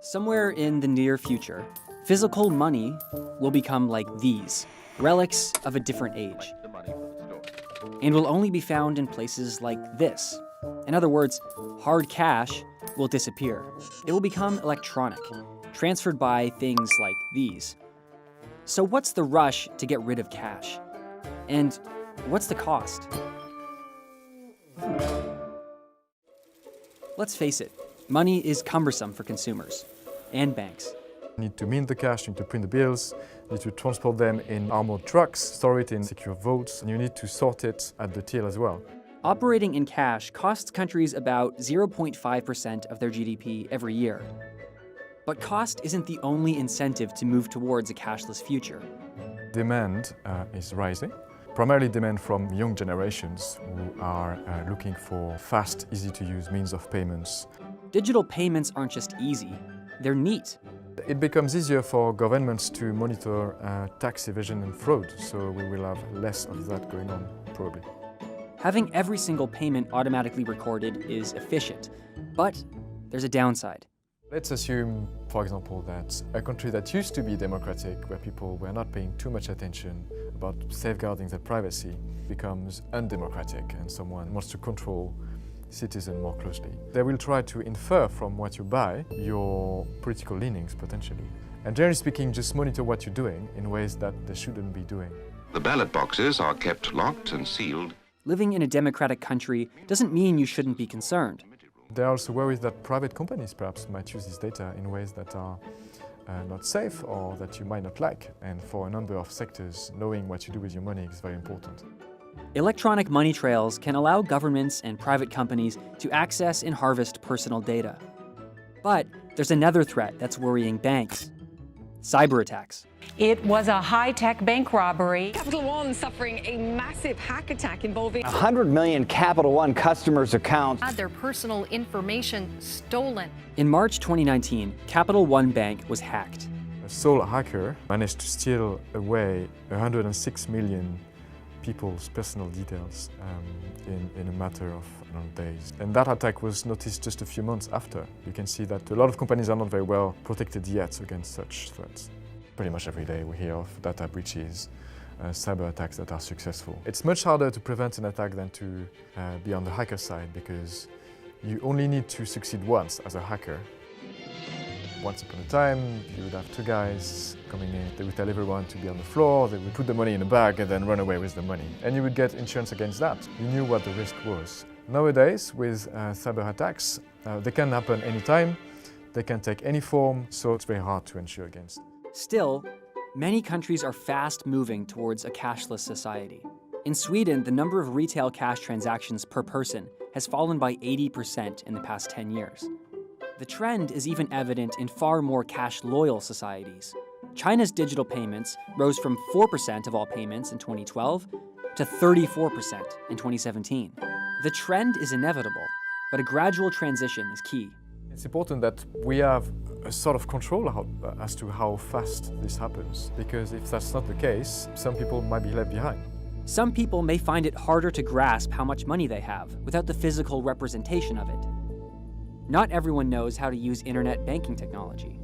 Somewhere in the near future, physical money will become like these, relics of a different age, and will only be found in places like this. In other words, hard cash will disappear. It will become electronic, transferred by things like these. So what's the rush to get rid of cash? And what's the cost? Let's face it, money is cumbersome for consumers and banks. You need to mint the cash, you need to print the bills, you need to transport them in armored trucks, store it in secure vaults, and you need to sort it at the till as well. Operating in cash costs countries about 0.5% of their GDP every year. But cost isn't the only incentive to move towards a cashless future. Demand is rising, primarily demand from young generations who are looking for fast, easy-to-use means of payments. Digital payments aren't just easy, they're neat. It becomes easier for governments to monitor tax evasion and fraud, so we will have less of that going on, probably. Having every single payment automatically recorded is efficient, but there's a downside. Let's assume, for example, that a country that used to be democratic, where people were not paying too much attention about safeguarding their privacy, becomes undemocratic and someone wants to control citizens more closely. They will try to infer from what you buy your political leanings, potentially. And generally speaking, just monitor what you're doing in ways that they shouldn't be doing. The ballot boxes are kept locked and sealed. Living in a democratic country doesn't mean you shouldn't be concerned. There are also worries that private companies perhaps might use this data in ways that are not safe or that you might not like. And for a number of sectors, knowing what you do with your money is very important. Electronic money trails can allow governments and private companies to access and harvest personal data. But there's another threat that's worrying banks: cyber attacks. It was a high-tech bank robbery. Capital One suffering a massive hack attack involving 100 million Capital One customers' accounts had their personal information stolen. In March 2019, Capital One Bank was hacked. A sole hacker managed to steal away 106 million people's personal details in a matter of days. And that attack was noticed just a few months after. You can see that a lot of companies are not very well protected yet against such threats. Pretty much every day we hear of data breaches, cyber attacks that are successful. It's much harder to prevent an attack than to be on the hacker side, because you only need to succeed once as a hacker. Once upon a time, you would have two guys coming in. They would tell everyone to be on the floor, they would put the money in a bag and then run away with the money. And you would get insurance against that. You knew what the risk was. Nowadays, with cyber attacks, they can happen anytime, they can take any form, so it's very hard to insure against. Still, many countries are fast moving towards a cashless society. In Sweden, the number of retail cash transactions per person has fallen by 80% in the past 10 years. The trend is even evident in far more cash-loyal societies. China's digital payments rose from 4% of all payments in 2012 to 34% in 2017. The trend is inevitable, but a gradual transition is key. It's important that we have a sort of control as to how fast this happens, because if that's not the case, some people might be left behind. Some people may find it harder to grasp how much money they have without the physical representation of it. Not everyone knows how to use internet banking technology,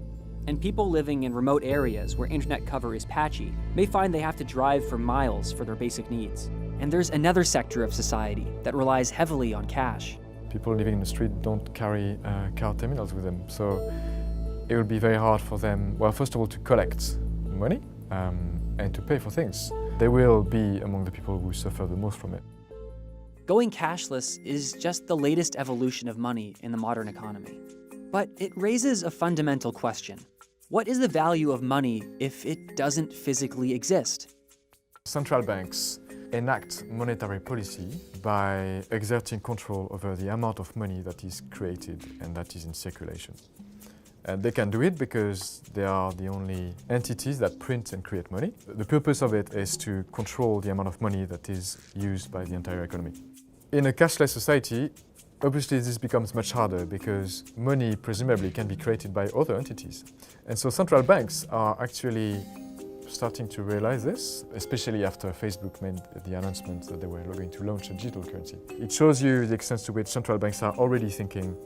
and people living in remote areas where internet cover is patchy may find they have to drive for miles for their basic needs. And there's another sector of society that relies heavily on cash. People living in the street don't carry card terminals with them, so it will be very hard for them, well, first of all, to collect money and to pay for things. They will be among the people who suffer the most from it. Going cashless is just the latest evolution of money in the modern economy. But it raises a fundamental question. What is the value of money if it doesn't physically exist? Central banks enact monetary policy by exerting control over the amount of money that is created and that is in circulation. And they can do it because they are the only entities that print and create money. The purpose of it is to control the amount of money that is used by the entire economy. In a cashless society, obviously this becomes much harder because money presumably can be created by other entities. And so central banks are actually starting to realize this, especially after Facebook made the announcement that they were going to launch a digital currency. It shows you the extent to which central banks are already thinking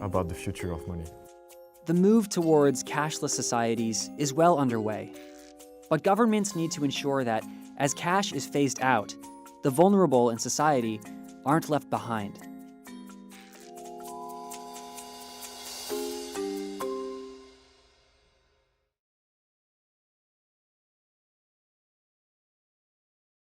about the future of money. The move towards cashless societies is well underway, but governments need to ensure that as cash is phased out, the vulnerable in society aren't left behind.